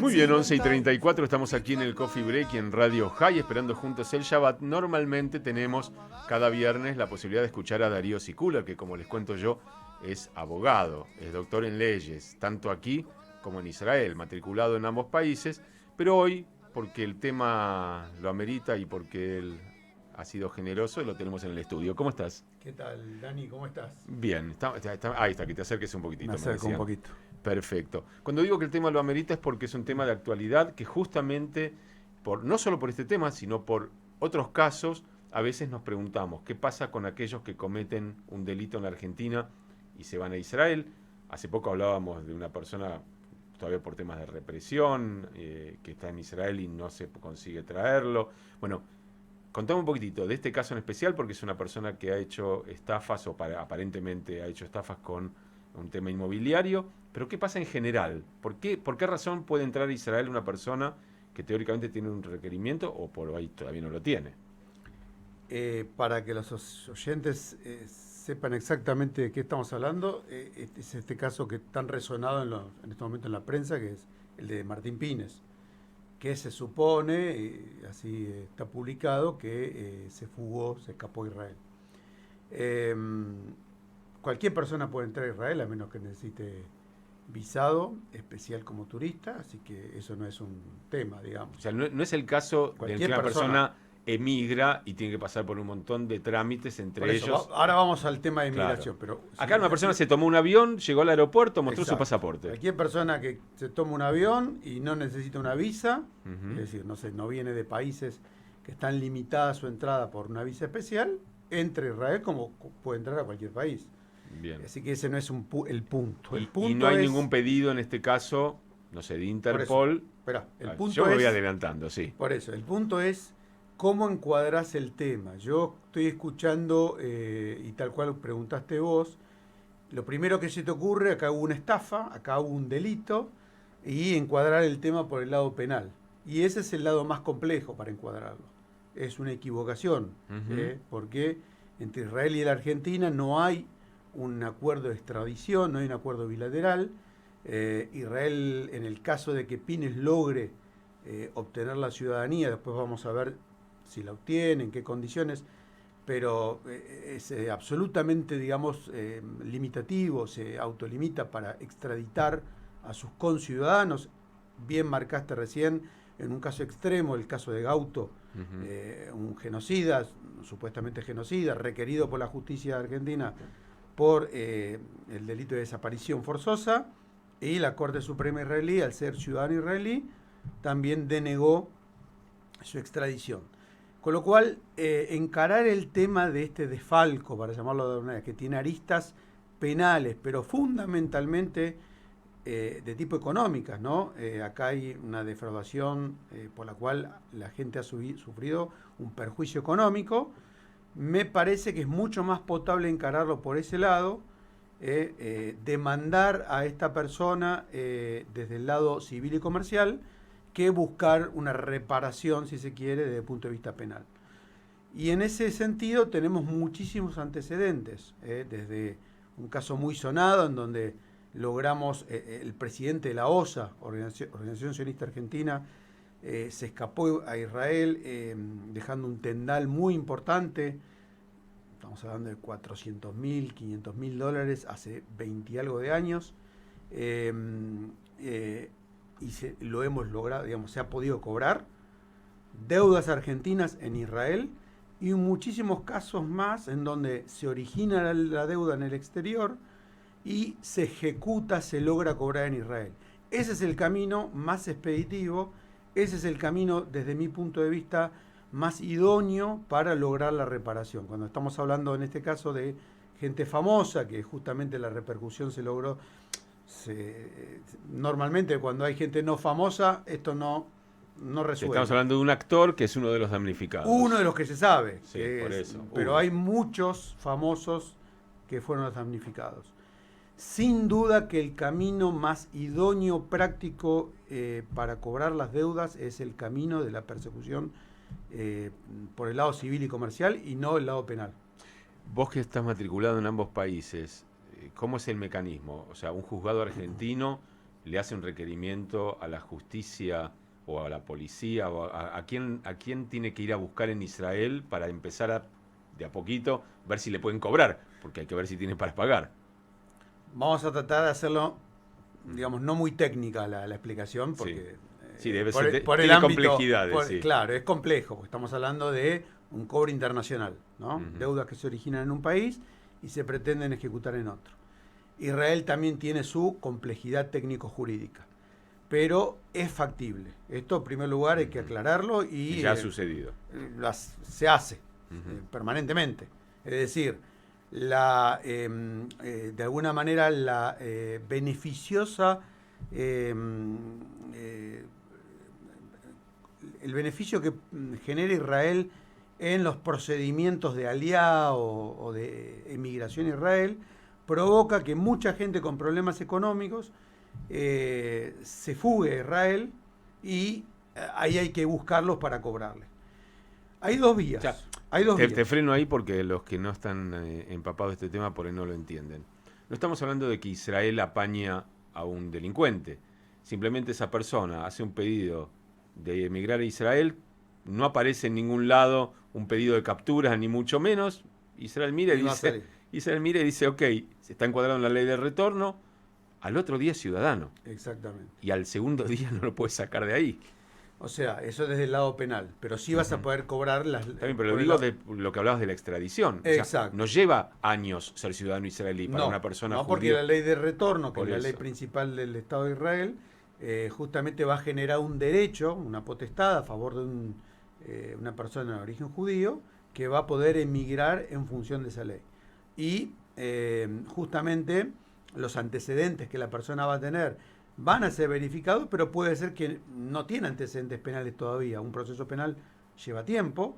Muy bien, 11:34, estamos aquí en el Coffee Break y en Radio High esperando juntos el Shabbat. Normalmente tenemos cada viernes la posibilidad de escuchar a Darío Sicula, que como les cuento yo, es abogado, es doctor en leyes, tanto aquí como en Israel, matriculado en ambos países, pero hoy, porque el tema lo amerita y porque él ha sido generoso, lo tenemos en el estudio. ¿Cómo estás? ¿Qué tal, Dani? ¿Cómo estás? Bien, ahí está, que te acerques un poquitito. Me acerco un poquito. Perfecto. Cuando digo que el tema lo amerita es porque es un tema de actualidad que justamente, no solo por este tema, sino por otros casos, a veces nos preguntamos qué pasa con aquellos que cometen un delito en la Argentina y se van a Israel. Hace poco hablábamos de una persona, todavía por temas de represión, que está en Israel y no se consigue traerlo. Bueno, contame un poquitito de este caso en especial, porque es una persona que ha hecho estafas, o aparentemente ha hecho estafas con un tema inmobiliario, pero ¿qué pasa en general? ¿Por qué razón puede entrar a Israel una persona que teóricamente tiene un requerimiento o por ahí todavía no lo tiene? Para que los oyentes sepan exactamente de qué estamos hablando, es este caso que tan resonado en este momento en la prensa, que es el de Martín Pines, que se supone, así está publicado, que se fugó, se escapó a Israel. Cualquier persona puede entrar a Israel a menos que necesite visado especial como turista, así que eso no es un tema, digamos. O sea, no es el caso de que una persona emigra y tiene que pasar por un montón de trámites, entre ellos. Ahora vamos al tema de inmigración. Claro. Pero acá una persona se tomó un avión, llegó al aeropuerto, mostró exacto, su pasaporte. Cualquier persona que se toma un avión y no necesita una visa, es decir, no viene de países que están limitadas su entrada por una visa especial, entra a Israel como puede entrar a cualquier país. Bien. Así que ese no es el punto. Y no hay ningún pedido en este caso, no sé, de Interpol. Yo me voy adelantando, sí. Por eso, el punto es cómo encuadrás el tema. Yo estoy escuchando, y tal cual preguntaste vos, lo primero que se te ocurre, acá hubo una estafa, acá hubo un delito, y encuadrar el tema por el lado penal. Y ese es el lado más complejo para encuadrarlo. Es una equivocación, porque entre Israel y la Argentina no hay un acuerdo de extradición, no hay un acuerdo bilateral. Israel, en el caso de que Pines logre obtener la ciudadanía, después vamos a ver si la obtiene, en qué condiciones, pero es absolutamente, digamos, limitativo, se autolimita para extraditar a sus conciudadanos. Bien marcaste recién, en un caso extremo, el caso de Gauto, un genocida, supuestamente genocida, requerido por la justicia argentina por el delito de desaparición forzosa, y la Corte Suprema israelí, al ser ciudadano israelí, también denegó su extradición. Con lo cual, encarar el tema de este desfalco, para llamarlo de alguna manera, que tiene aristas penales, pero fundamentalmente de tipo económicas, ¿no? Acá hay una defraudación por la cual la gente ha sufrido un perjuicio económico. Me parece que es mucho más potable encararlo por ese lado, demandar a esta persona desde el lado civil y comercial, que buscar una reparación, si se quiere, desde el punto de vista penal. Y en ese sentido tenemos muchísimos antecedentes, desde un caso muy sonado en donde logramos, el presidente de la OSA, Organización Sionista Argentina, se escapó a Israel dejando un tendal muy importante. Estamos hablando de $400.000, $500.000 hace 20 y algo de años. Y lo hemos logrado, digamos, se ha podido cobrar. Deudas argentinas en Israel y muchísimos casos más en donde se origina la deuda en el exterior y se ejecuta, se logra cobrar en Israel. Ese es el camino más expeditivo. Ese es el camino, desde mi punto de vista, más idóneo para lograr la reparación. Cuando estamos hablando en este caso de gente famosa, que justamente la repercusión se logró, normalmente cuando hay gente no famosa, esto no resuelve. Estamos hablando de un actor que es uno de los damnificados. Uno de los que se sabe. Sí, por eso. Pero hay muchos famosos que fueron los damnificados. Sin duda que el camino más idóneo, práctico para cobrar las deudas es el camino de la persecución por el lado civil y comercial y no el lado penal. Vos que estás matriculado en ambos países, ¿cómo es el mecanismo? O sea, un juzgado argentino le hace un requerimiento a la justicia o a la policía o a quién tiene que ir a buscar en Israel para empezar de a poquito ver si le pueden cobrar, porque hay que ver si tiene para pagar. Vamos a tratar de hacerlo, digamos, no muy técnica la explicación, porque sí, debe por, ser, por el tiene ámbito, complejidades. Sí. Claro, es complejo, porque estamos hablando de un cobro internacional, ¿no? Deudas que se originan en un país y se pretenden ejecutar en otro. Israel también tiene su complejidad técnico-jurídica, pero es factible. Esto, en primer lugar, hay que aclararlo y ya ha sucedido. Se hace permanentemente. Es decir, de alguna manera la beneficiosa, el beneficio que genera Israel en los procedimientos de aliá o de emigración a Israel provoca que mucha gente con problemas económicos se fugue a Israel y ahí hay que buscarlos para cobrarles. Hay dos vías. O sea, te freno ahí porque los que no están empapados de este tema por ahí no lo entienden. No estamos hablando de que Israel apaña a un delincuente. Simplemente esa persona hace un pedido de emigrar a Israel, no aparece en ningún lado un pedido de capturas, ni mucho menos. Israel mira y dice, ok, se está encuadrado en la ley de retorno, al otro día es ciudadano. Exactamente. Y al segundo día no lo puedes sacar de ahí. O sea, eso desde el lado penal, pero sí vas a poder cobrar las... Está bien, pero lo digo de lo que hablabas de la extradición. Exacto. O sea, no lleva años ser ciudadano israelí para una persona judía. No, porque la ley de retorno, que es la ley eso. principal del Estado de Israel, justamente va a generar un derecho, una potestad a favor de una persona de origen judío que va a poder emigrar en función de esa ley. Y justamente los antecedentes que la persona va a tener van a ser verificados, pero puede ser que no tiene antecedentes penales todavía. Un proceso penal lleva tiempo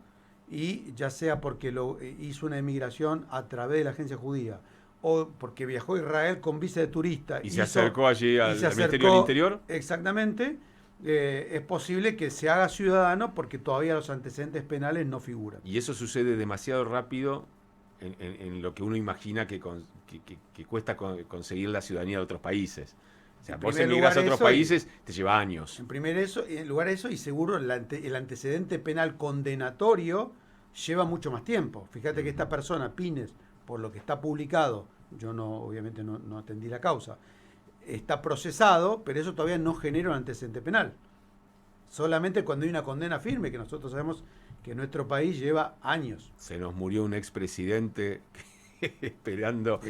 y ya sea porque hizo una emigración a través de la agencia judía o porque viajó a Israel con visa de turista. Y se acercó allí al Ministerio del Interior. Exactamente. Es posible que se haga ciudadano porque todavía los antecedentes penales no figuran. Y eso sucede demasiado rápido en lo que uno imagina que cuesta conseguir la ciudadanía de otros países. O sea, vos emigras a otros países, te lleva años. En lugar eso, y seguro el antecedente penal condenatorio lleva mucho más tiempo. Fíjate que esta persona, Pines, por lo que está publicado, yo obviamente no atendí la causa, está procesado, pero eso todavía no genera un antecedente penal. Solamente cuando hay una condena firme, que nosotros sabemos que nuestro país lleva años. Se nos murió un expresidente esperando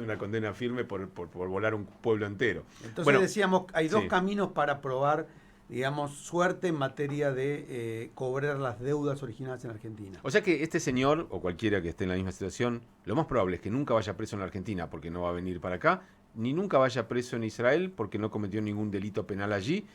una condena firme por volar un pueblo entero. Entonces decíamos, hay dos caminos para probar, digamos, suerte en materia de cobrar las deudas originadas en Argentina. O sea que este señor, o cualquiera que esté en la misma situación, lo más probable es que nunca vaya preso en la Argentina porque no va a venir para acá, ni nunca vaya preso en Israel porque no cometió ningún delito penal allí.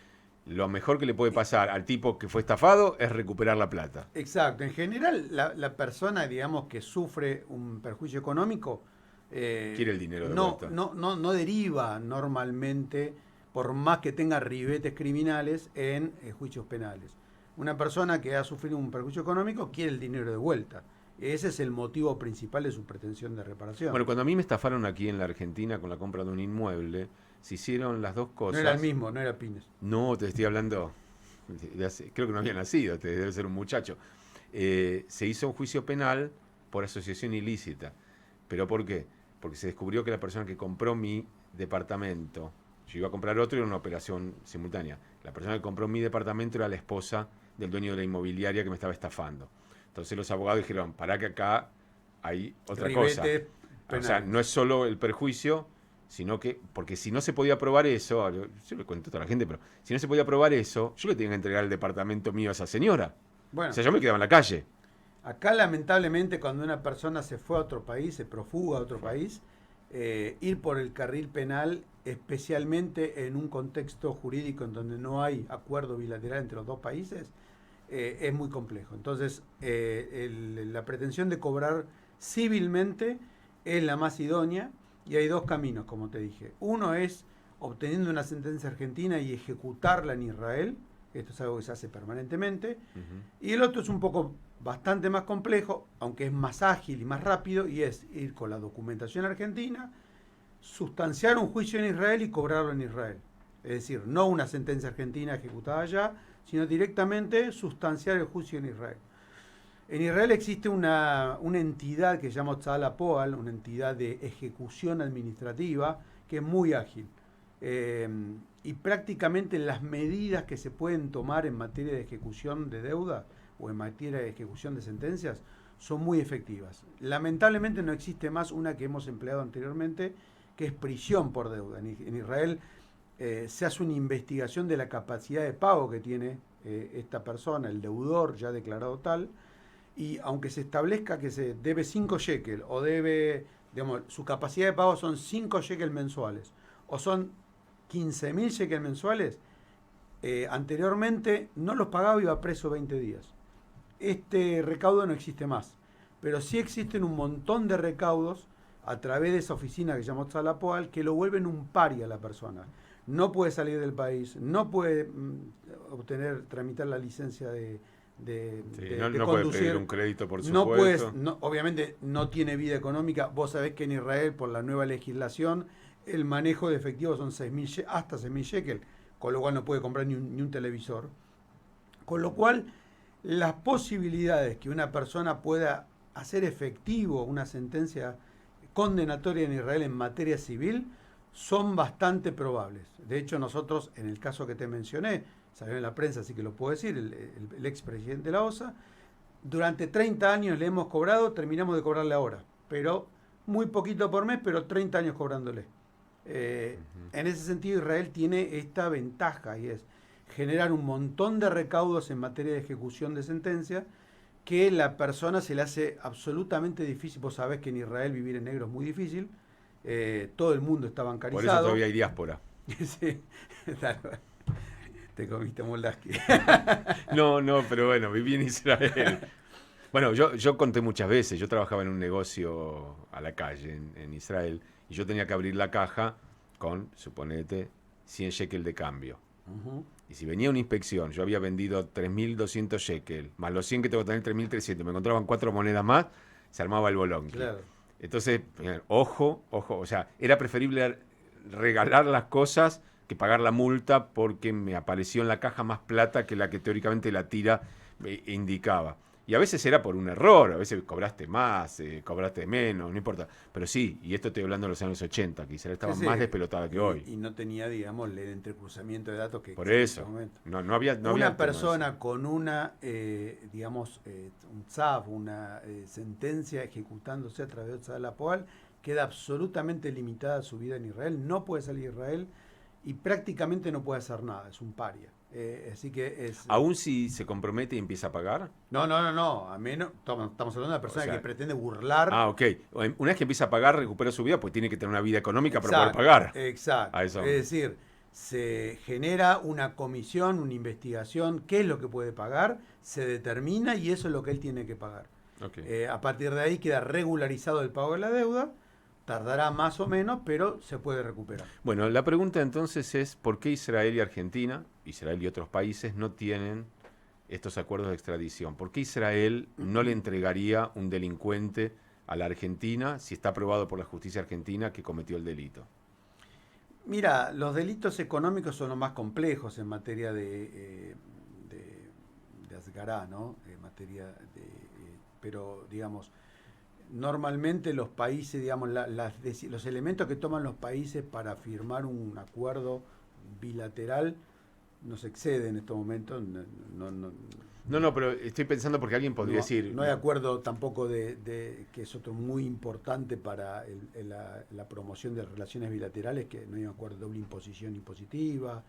Lo mejor que le puede pasar al tipo que fue estafado es recuperar la plata. Exacto. En general, la persona, digamos, que sufre un perjuicio económico... quiere el dinero de vuelta. No deriva normalmente, por más que tenga ribetes criminales, en juicios penales. Una persona que ha sufrido un perjuicio económico quiere el dinero de vuelta. Ese es el motivo principal de su pretensión de reparación. Bueno, cuando a mí me estafaron aquí en la Argentina con la compra de un inmueble, se hicieron las dos cosas. No era el mismo, no era Pines. No, te estoy hablando, creo que no había nacido, debe ser un muchacho. Se hizo un juicio penal por asociación ilícita. ¿Pero por qué? Porque se descubrió que la persona que compró mi departamento, yo iba a comprar otro y era una operación simultánea. La persona que compró mi departamento era la esposa del dueño de la inmobiliaria que me estaba estafando. Entonces los abogados dijeron, pará que acá hay otra cosa. O sea, no es solo el perjuicio, sino que, porque si no se podía probar eso, yo le cuento a toda la gente, pero si no se podía probar eso, yo le tenía que entregar el departamento mío a esa señora. Bueno, o sea, yo me quedaba en la calle. Acá, lamentablemente, cuando una persona se fue a otro país, se profuga a otro país, ir por el carril penal, especialmente en un contexto jurídico en donde no hay acuerdo bilateral entre los dos países, es muy complejo. Entonces, la pretensión de cobrar civilmente es la más idónea y hay dos caminos, como te dije. Uno es obteniendo una sentencia argentina y ejecutarla en Israel. Esto es algo que se hace permanentemente. Y el otro es un poco bastante más complejo, aunque es más ágil y más rápido, y es ir con la documentación argentina, sustanciar un juicio en Israel y cobrarlo en Israel. es decir, no una sentencia argentina ejecutada allá, sino directamente sustanciar el juicio en Israel. En Israel existe una entidad que se llama Hotzah Lapועל, una entidad de ejecución administrativa que es muy ágil. Y prácticamente las medidas que se pueden tomar en materia de ejecución de deuda o en materia de ejecución de sentencias son muy efectivas. Lamentablemente no existe más una que hemos empleado anteriormente, que es prisión por deuda. En Israel se hace una investigación de la capacidad de pago que tiene esta persona, el deudor ya declarado tal, y aunque se establezca que se debe 5 shekel o debe, digamos, su capacidad de pago son 5 shekel mensuales o son 15.000 shekel mensuales, anteriormente no los pagaba y iba preso 20 días. Este recaudo no existe más, pero sí existen un montón de recaudos a través de esa oficina que se llama Hotzah Lapועל que lo vuelven un paria a la persona. No puede salir del país, no puede tramitar la licencia de no puede pedir un crédito, por no supuesto. Obviamente no tiene vida económica. Vos sabés que en Israel, por la nueva legislación, el manejo de efectivo son hasta 6.000 shekel, con lo cual no puede comprar ni un televisor. Con lo cual, las posibilidades que una persona pueda hacer efectivo una sentencia condenatoria en Israel en materia civil son bastante probables. De hecho, nosotros, en el caso que te mencioné, salió en la prensa, así que lo puedo decir, el expresidente de la OSA, durante 30 años le hemos cobrado, terminamos de cobrarle ahora, pero muy poquito por mes, pero 30 años cobrándole. En ese sentido, Israel tiene esta ventaja, y es generar un montón de recaudos en materia de ejecución de sentencia, que la persona se le hace absolutamente difícil. Vos sabés que en Israel vivir en negro es muy difícil, todo el mundo está bancarizado. Por eso todavía hay diáspora. Sí, te comiste Moldaski. No, pero bueno, viví en Israel. Bueno, yo conté muchas veces, yo trabajaba en un negocio a la calle en Israel y yo tenía que abrir la caja con, suponete, 100 shekel de cambio. Uh-huh. Y si venía una inspección, yo había vendido 3.200 shekel, más los 100 que tengo que tener 3.300, me encontraban 4 monedas más, se armaba el bolón. Claro. Entonces, ojo, o sea, era preferible regalar las cosas que pagar la multa porque me apareció en la caja más plata que la que teóricamente la tira indicaba. Y a veces era por un error, a veces cobraste más, cobraste menos, no importa. Pero sí, y esto estoy hablando de los años 80, que Israel estaba más despelotada que hoy. Y no tenía, digamos, el entrecruzamiento de datos que por eso, en ese momento. No había una persona con una, digamos, un tzaf, una sentencia ejecutándose a través de Hotzah Lapועל, queda absolutamente limitada su vida en Israel, no puede salir de Israel y prácticamente no puede hacer nada, es un paria. Así que es. ¿Aún si se compromete y empieza a pagar? No. A menos, estamos hablando de una persona que pretende burlar. Ah, ok. Una vez que empieza a pagar, recupera su vida, pues tiene que tener una vida económica para poder pagar. Exacto. A eso. Es decir, se genera una comisión, una investigación, qué es lo que puede pagar, se determina y eso es lo que él tiene que pagar. Okay. A partir de ahí queda regularizado el pago de la deuda. Tardará más o menos, pero se puede recuperar. Bueno, la pregunta entonces es, ¿por qué Israel y Argentina, Israel y otros países, no tienen estos acuerdos de extradición? ¿Por qué Israel no le entregaría un delincuente a la Argentina si está probado por la justicia argentina que cometió el delito? Mira, los delitos económicos son los más complejos en materia de Asgará, ¿no? En materia pero, digamos, normalmente los países, digamos, los elementos que toman los países para firmar un acuerdo bilateral nos exceden en estos momentos. No, pero estoy pensando porque alguien podría decir... No hay acuerdo tampoco que es otro muy importante para la promoción de relaciones bilaterales, que no hay un acuerdo de doble imposición impositiva.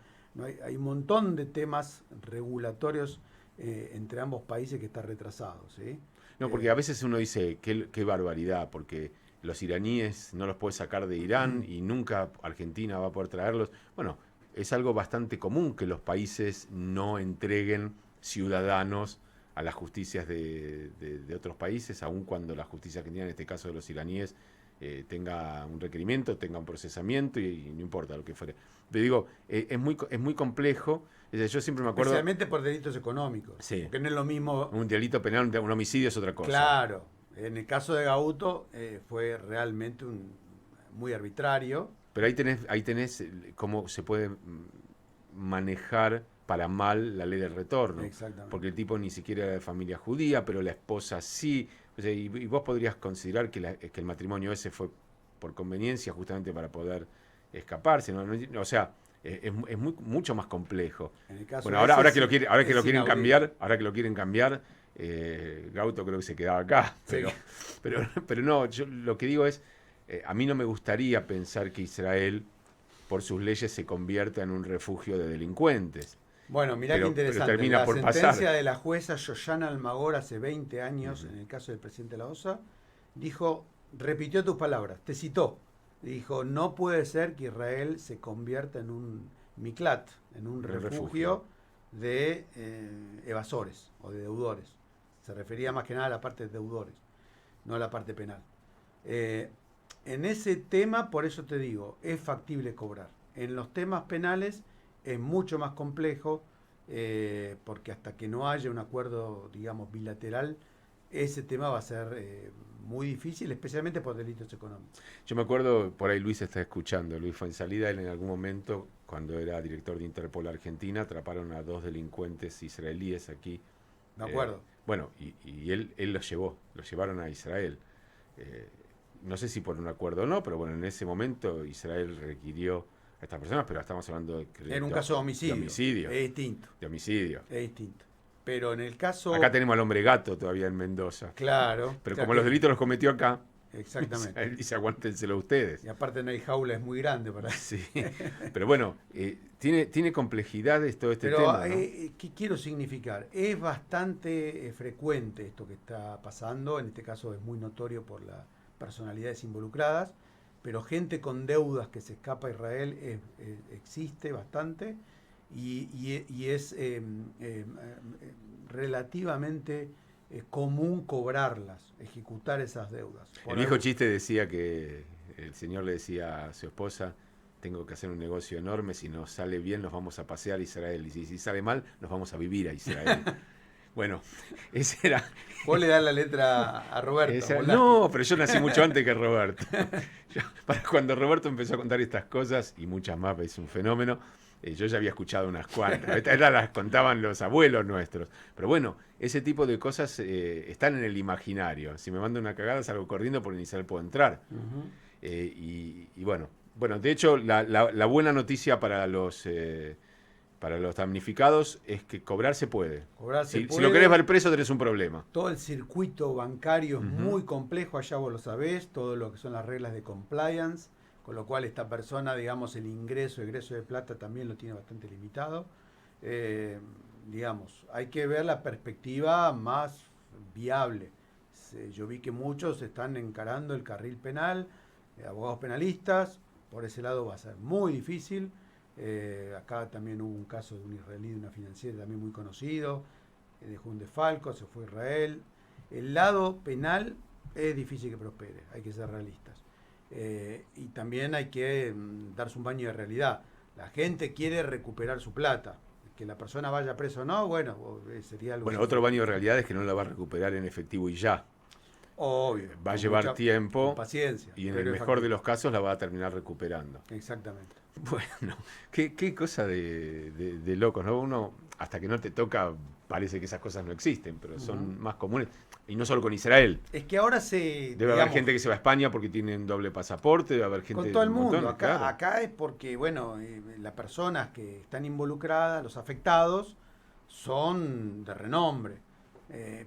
Hay un montón de temas regulatorios entre ambos países que está retrasado, ¿sí? No, porque a veces uno dice, qué barbaridad, porque los iraníes no los puede sacar de Irán y nunca Argentina va a poder traerlos. Bueno, es algo bastante común que los países no entreguen ciudadanos a las justicias de otros países, aun cuando la justicia argentina, en este caso de los iraníes, tenga un requerimiento, tenga un procesamiento y no importa lo que fuere. Pero digo, es muy complejo. Yo siempre me acuerdo... Especialmente por delitos económicos. Sí. Porque no es lo mismo... Un delito penal, un homicidio es otra cosa. Claro. En el caso de Gauto fue realmente muy arbitrario. Pero ahí tenés cómo se puede manejar para mal la ley del retorno. Exactamente. Porque el tipo ni siquiera era de familia judía, pero la esposa sí. O sea, y vos podrías considerar que el matrimonio ese fue por conveniencia justamente para poder escaparse. O sea, es mucho más complejo. En el caso Bueno, de ahora ese que lo sí, quiere, ahora que es lo quieren inaudito. cambiar, Gauto creo que se quedaba acá. Sí. Pero no, yo lo que digo es, a mí no me gustaría pensar que Israel, por sus leyes, se convierta en un refugio de delincuentes. Bueno, mirá qué Pero interesante. termina La por sentencia pasar. de la jueza Yoyana Almagor hace 20 años, en el caso del presidente de la OSA, dijo, repitió tus palabras, te citó. Dijo, no puede ser que Israel se convierta en un miklat, en un refugio de evasores o de deudores. Se refería más que nada a la parte de deudores, no a la parte penal. En ese tema, por eso te digo, es factible cobrar. En los temas penales es mucho más complejo, porque hasta que no haya un acuerdo, digamos, bilateral, ese tema va a ser muy difícil, especialmente por delitos económicos. Yo me acuerdo, por ahí Luis está escuchando, Luis fue en salida, él en algún momento, cuando era director de Interpol Argentina, atraparon a 2 delincuentes israelíes aquí. ¿De acuerdo? Bueno, y él los llevaron a Israel. No sé si por un acuerdo o no, pero bueno, en ese momento Israel requirió a estas personas, pero estamos hablando En un caso de homicidio. De homicidio. Es distinto. De homicidio. Es distinto. Pero en el caso... Acá tenemos al hombre gato todavía en Mendoza. Claro. Pero o sea como que- los delitos los cometió acá, Exactamente. dice aguántenselo ustedes. Y aparte no hay jaula, es muy grande para... Sí. Pero bueno, tiene complejidades todo este Pero, tema, ¿no? ¿qué quiero significar? Es bastante frecuente esto que está pasando, en este caso es muy notorio por las personalidades involucradas, pero gente con deudas que se escapa a Israel existe bastante y es relativamente común cobrarlas, ejecutar esas deudas. El viejo chiste decía que el señor le decía a su esposa, tengo que hacer un negocio enorme, si nos sale bien nos vamos a pasear a Israel, y si sale mal nos vamos a vivir a Israel. Bueno, ese era... Vos le das la letra a Roberto. No, pero yo nací mucho antes que Roberto. Cuando Roberto empezó a contar estas cosas, y muchas más, es un fenómeno, yo ya había escuchado unas cuantas. Estas las contaban los abuelos nuestros. Pero bueno, ese tipo de cosas están en el imaginario. Si me manda una cagada salgo corriendo porque ni siquiera puedo entrar. Y bueno, de hecho, la buena noticia para los damnificados es que cobrar se puede. Si lo querés ver preso tenés un problema. Todo el circuito bancario es muy complejo, allá vos lo sabés, todo lo que son las reglas de compliance, con lo cual esta persona, digamos, el egreso de plata también lo tiene bastante limitado. Digamos, hay que ver la perspectiva más viable. Yo vi que muchos están encarando el carril penal, abogados penalistas, por ese lado va a ser muy difícil. Acá también hubo un caso de un israelí de una financiera también muy conocido, dejó un desfalco, se fue a Israel. El lado penal es difícil que prospere, hay que ser realistas. Y también hay que darse un baño de realidad. La gente quiere recuperar su plata. Que la persona vaya preso o no, bueno, sería algo... Bueno, otro baño de realidad es que no la va a recuperar en efectivo y ya. Obvio. Va a llevar tiempo. Paciencia. Y en el mejor de los casos la va a terminar recuperando. Exactamente. Bueno, qué cosa de locos, ¿no? Uno, hasta que no te toca, parece que esas cosas no existen, pero son más comunes. Y no solo con Israel. Es que ahora debe haber gente que se va a España porque tienen doble pasaporte, debe haber gente... Con todo el mundo. Montón, claro. Acá es porque, bueno, las personas que están involucradas, los afectados, son de renombre.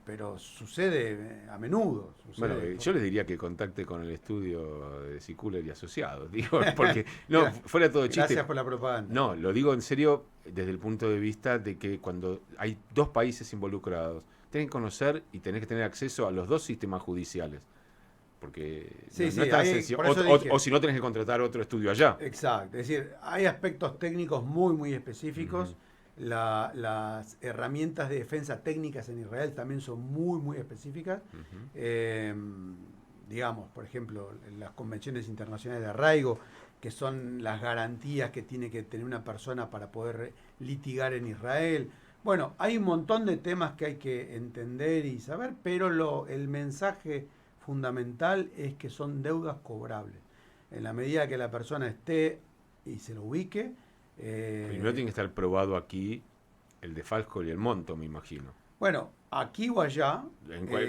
Pero sucede a menudo. Bueno, yo les diría que contacte con el estudio de Siculer y Asociados, digo, porque, no, fuera todo chiste. Gracias por la propaganda. No, lo digo en serio desde el punto de vista de que cuando hay 2 países involucrados, tenés que conocer y tenés que tener acceso a los 2 sistemas judiciales. Porque sí, no es tan sencillo. O si no, tenés que contratar otro estudio allá. Exacto. Es decir, hay aspectos técnicos muy, muy específicos. Las herramientas de defensa técnicas en Israel también son muy, muy específicas. Digamos, por ejemplo, las convenciones internacionales de arraigo, que son las garantías que tiene que tener una persona para poder litigar en Israel. Bueno, hay un montón de temas que hay que entender y saber, pero el mensaje fundamental es que son deudas cobrables. En la medida que la persona esté y se lo ubique, Primero tiene que estar probado aquí el desfalco y el monto, me imagino. Bueno, aquí o allá.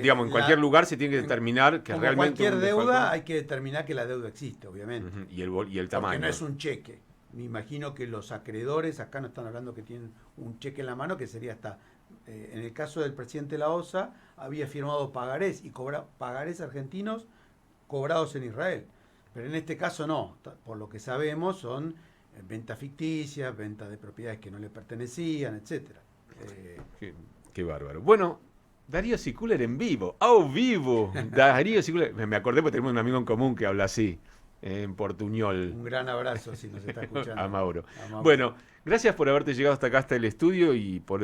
Digamos, en cualquier lugar se tiene que determinar que como realmente. Cualquier deuda hay que determinar que la deuda existe, obviamente. Y el tamaño. Porque no es un cheque. Me imagino que los acreedores acá no están hablando que tienen un cheque en la mano, que sería hasta. En el caso del presidente de la OSA, había firmado pagarés y pagarés argentinos cobrados en Israel. Pero en este caso no. Por lo que sabemos, son ventas ficticias, ventas de propiedades que no le pertenecían, etcétera. Qué bárbaro. Bueno, Darío Siculer en vivo. ¡Oh, vivo! Darío Siculer. Me acordé porque tenemos un amigo en común que habla así, en portuñol. Un gran abrazo si nos está escuchando. A Mauro. Bueno, gracias por haberte llegado hasta acá, hasta el estudio, y por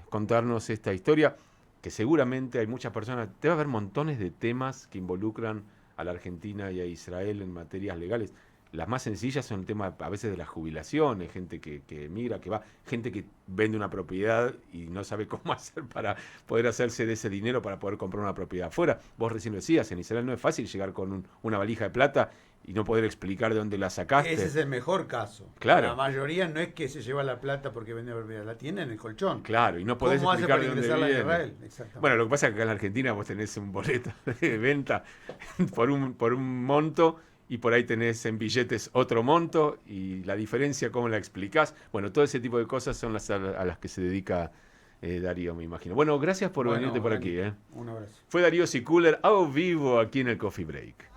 contarnos esta historia, que seguramente hay muchas personas. Debe haber montones de temas que involucran a la Argentina y a Israel en materias legales. Las más sencillas son el tema a veces de las jubilaciones, gente que emigra, que va, gente que vende una propiedad y no sabe cómo hacer para poder hacerse de ese dinero para poder comprar una propiedad afuera. Vos recién lo decías, en Israel no es fácil llegar con una valija de plata y no poder explicar de dónde la sacaste. Ese es el mejor caso. Claro. La mayoría no es que se lleva la plata porque vende la propiedad, la tiene en el colchón. Claro, y no podés ¿Cómo explicar hace de para dónde ingresarla viene. en Israel? Exactamente. Bueno, lo que pasa es que acá en la Argentina vos tenés un boleto de venta por un monto, y por ahí tenés en billetes otro monto, y la diferencia, ¿cómo la explicás? Bueno, todo ese tipo de cosas son las a las que se dedica Darío, me imagino. Bueno, gracias por venirte por aquí. Un abrazo. Fue Darío Siculer, ao vivo, aquí en el Coffee Break.